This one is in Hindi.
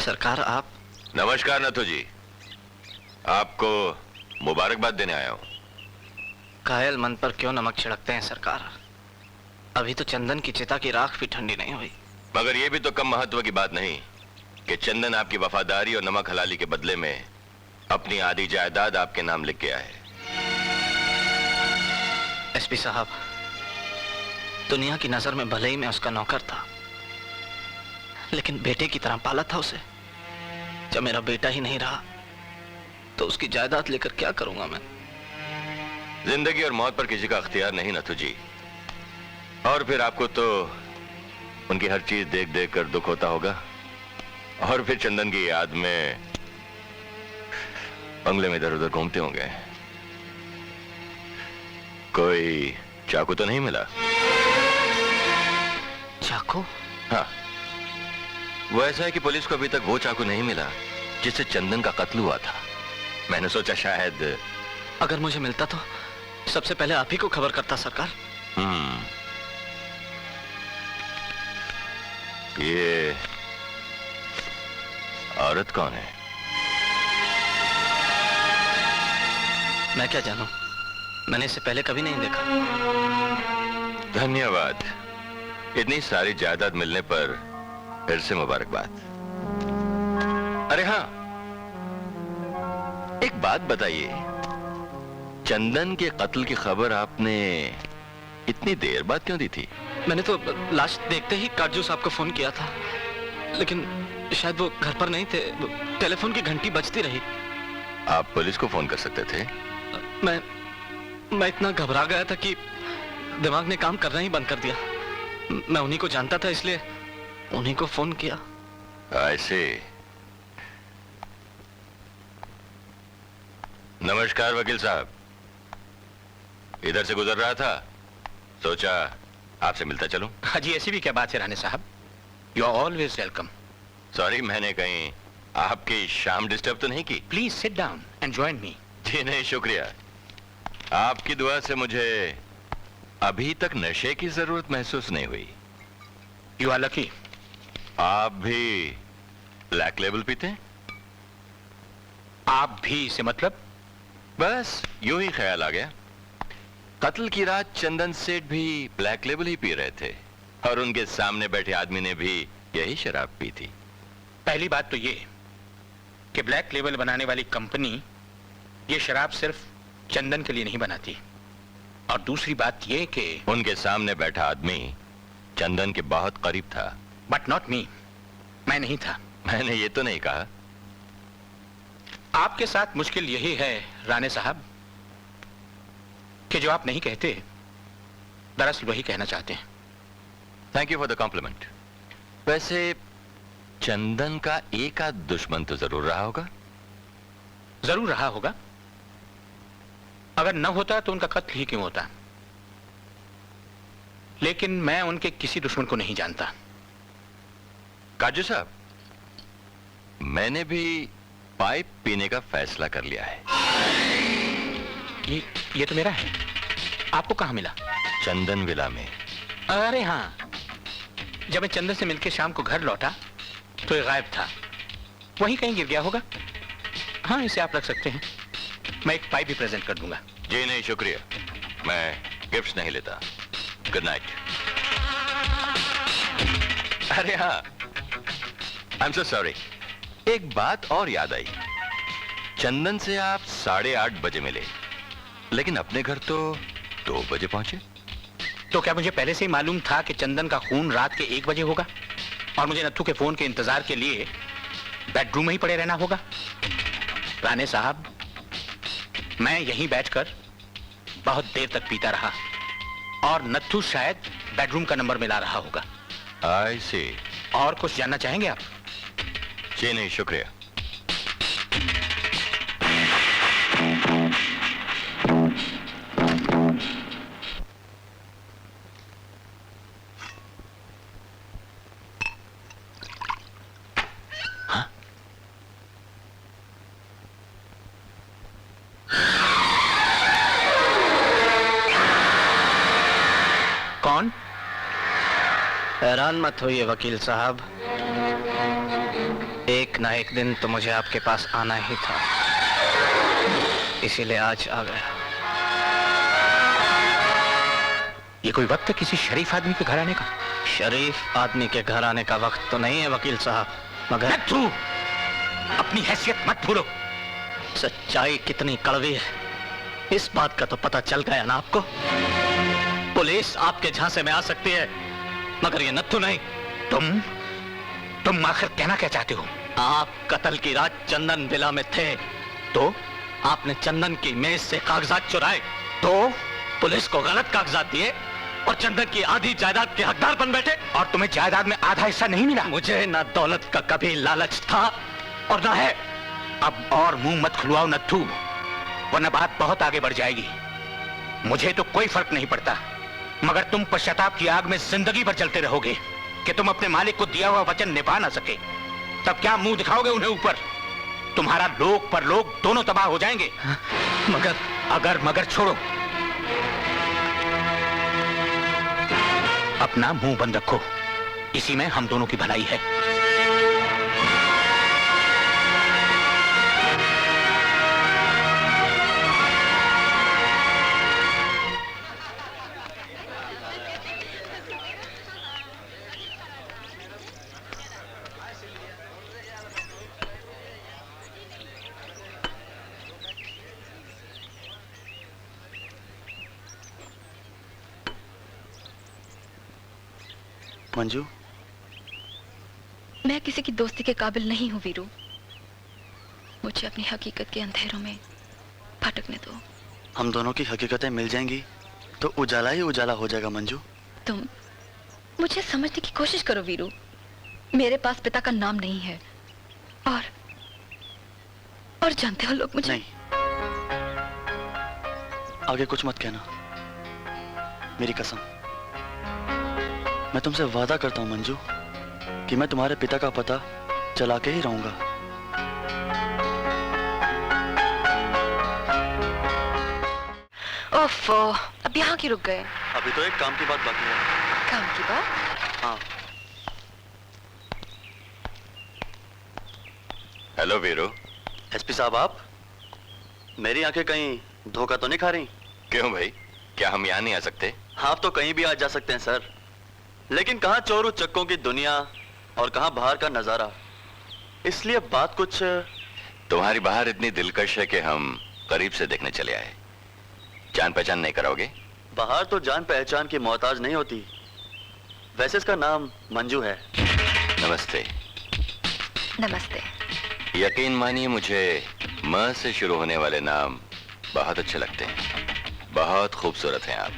सरकार आप। नमस्कार नथु जी, आपको मुबारकबाद देने आया हूं। घायल मन पर क्यों नमक छिड़कते हैं सरकार? अभी तो चंदन की चिता की राख भी ठंडी नहीं हुई। मगर यह भी तो कम महत्व की बात नहीं कि चंदन आपकी वफादारी और नमक हलाली के बदले में अपनी आधी जायदाद आपके नाम लिख गया है। एसपी साहब, दुनिया की नजर में भले ही मैं उसका नौकर था, लेकिन बेटे की तरह पाला था उसे। जब मेरा बेटा ही नहीं रहा तो उसकी जायदाद लेकर क्या करूंगा मैं? जिंदगी और मौत पर किसी का अख्तियार नहीं नथु जी, और फिर आपको तो उनकी हर चीज देख देख कर दुख होता होगा, और फिर चंदन की याद में बंगले में इधर उधर घूमते होंगे। कोई चाकू तो नहीं मिला? चाकू? हाँ, वो ऐसा है कि पुलिस को अभी तक वो चाकू नहीं मिला जिससे चंदन का कत्ल हुआ था। मैंने सोचा शायद अगर मुझे मिलता तो सबसे पहले आप ही को खबर करता सरकार। ये औरत कौन है? मैं क्या जानूं, मैंने इसे पहले कभी नहीं देखा। धन्यवाद, इतनी सारी जायदाद मिलने पर फिर से मुबारकबाद। अरे हाँ, एक बात बताइए, चंदन के कत्ल की खबर आपने इतनी देर बाद क्यों दी थी? मैंने तो लाश देखते ही काजू साहब को फोन किया था, लेकिन शायद वो घर पर नहीं थे। टेलीफोन की घंटी बजती रही। आप पुलिस को फोन कर सकते थे। मैं इतना घबरा गया था कि दिमाग ने काम करना ही बंद कर दिया। मैं उन्हीं को जानता था, इसलिए उन्हीं को फोन किया। ऐसे। नमस्कार वकील साहब, इधर से गुजर रहा था, सोचा आपसे मिलता चलूं। हाँ जी, ऐसी भी क्या बात है राणे साहब, you are always welcome. Sorry, मैंने कहीं आपकी शाम डिस्टर्ब तो नहीं की? Please sit down and join me. जी नहीं, शुक्रिया। आपकी दुआ से मुझे अभी तक नशे की जरूरत महसूस नहीं हुई। You are lucky. आप भी ब्लैक लेबल पीते हैं? आप भी से मतलब? बस यूं ही ख्याल आ गया। कत्ल की रात चंदन सेठ भी ब्लैक लेबल ही पी रहे थे, और उनके सामने बैठे आदमी ने भी यही शराब पी थी। पहली बात तो ये कि ब्लैक लेबल बनाने वाली कंपनी ये शराब सिर्फ चंदन के लिए नहीं बनाती, और दूसरी बात ये कि उनके सामने बैठा आदमी चंदन के बहुत करीब था। बट नॉट मी, मैं नहीं था। मैंने ये तो नहीं कहा। आपके साथ मुश्किल यही है राणे साहब कि जो आप नहीं कहते, दरअसल वही कहना चाहते हैं। Thank you for the compliment. वैसे चंदन का एक आध दुश्मन तो जरूर रहा होगा? जरूर रहा होगा, अगर न होता तो उनका कत्ल ही क्यों होता। लेकिन मैं उनके किसी दुश्मन को नहीं जानता। काजू साहब, मैंने भी पाइप पीने का फैसला कर लिया है। ये तो मेरा है। आपको कहां मिला? चंदन विला में। अरे हाँ, जब मैं चंदन से मिलकर शाम को घर लौटा तो ये गायब था। वहीं कहीं गिर गया होगा। हाँ, इसे आप रख सकते हैं। मैं एक पाइप भी प्रेजेंट कर दूंगा। जी नहीं, शुक्रिया, मैं गिफ्ट्स नहीं लेता। Good night. अरे हाँ, आई एम सो सॉरी, एक बात और याद आई। चंदन से आप 8:30 बजे मिले, लेकिन अपने घर तो 2 बजे पहुंचे। तो क्या मुझे पहले से ही मालूम था कि चंदन का खून रात के 1 बजे होगा, और मुझे नत्थू के फोन के इंतजार के लिए बेडरूम में ही पड़े रहना होगा? राणे साहब, मैं यहीं बैठकर बहुत देर तक पीता रहा, और नत्थू शायद बेडरूम का नंबर मिला रहा होगा। आई सी। और कुछ जानना चाहेंगे आप? जी नहीं, शुक्रिया। कौन? हैरान मत होइए वकील साहब, एक एक ना एक दिन तो मुझे आपके पास आना ही था, इसीलिए आज आ गया। ये कोई वक्त है किसी शरीफ आदमी के घर आने का? शरीफ आदमी के घर आने का वक्त तो नहीं है वकील साहब, मगर तू अपनी हैसियत मत भूलो। सच्चाई कितनी कड़वी है इस बात का तो पता चल गया ना आपको। पुलिस आपके झांसे में आ सकती है, मगर ये नत्थू नहीं। तुम आखिर कहना क्या चाहते हो? आप कत्ल की रात चंदन विला में थे, तो आपने चंदन की मेज से कागजात चुराए, तो पुलिस को गलत कागजात दिए और चंदन की आधी जायदाद के हकदार बन बैठे। और तुम्हें जायदाद में आधा हिस्सा नहीं मिला? मुझे ना दौलत का कभी लालच था और ना है। अब और मुंह मत खुलवाओ नत्थू, वरना बात बहुत आगे बढ़ जाएगी। मुझे तो कोई फर्क नहीं पड़ता, मगर तुम पश्चाताप की आग में जिंदगी भर चलते रहोगे कि तुम अपने मालिक को दिया हुआ वचन निभा ना सके। तब क्या मुंह दिखाओगे उन्हें ऊपर? तुम्हारा लोक परलोक दोनों तबाह हो जाएंगे। मगर अगर मगर छोड़ो, अपना मुंह बंद रखो, इसी में हम दोनों की भलाई है। मंजू, मैं किसी की दोस्ती के काबिल नहीं हूँ वीरू। मुझे अपनी हकीकत के अंधेरों में भटकने दो। हम दोनों की हकीकतें मिल जाएंगी तो उजाला ही उजाला हो जाएगा मंजू। तुम मुझे समझने की कोशिश करो वीरू। मेरे पास पिता का नाम नहीं है और जानते हो लोग मुझे नहीं, आगे कुछ मत कहना, मेरी कसम। मैं तुमसे वादा करता हूं मंजू कि मैं तुम्हारे पिता का पता चला के ही रहूंगा। ओफो, अब यहाँ क्यों रुक गए? अभी तो एक काम की बात बाकी है। काम की बात? हाँ। हेलो वीरू। एसपी साहब, आप? मेरी आंखें कहीं धोखा तो नहीं खा रही? क्यों भाई, क्या हम यहाँ नहीं आ सकते? आप तो कहीं भी आ जा सकते हैं सर, लेकिन कहाँ चोरू चक्कों की दुनिया और कहाँ बाहर का नजारा। इसलिए बात कुछ। तुम्हारी बाहर इतनी दिलकश है कि हम करीब से देखने चले आए। जान पहचान नहीं कराओगे? बाहर तो जान पहचान की मोहताज नहीं होती। वैसे इसका नाम मंजू है। नमस्ते। नमस्ते। यकीन मानिए, मुझे म से शुरू होने वाले नाम बहुत अच्छे लगते हैं। बहुत खूबसूरत हैं आप।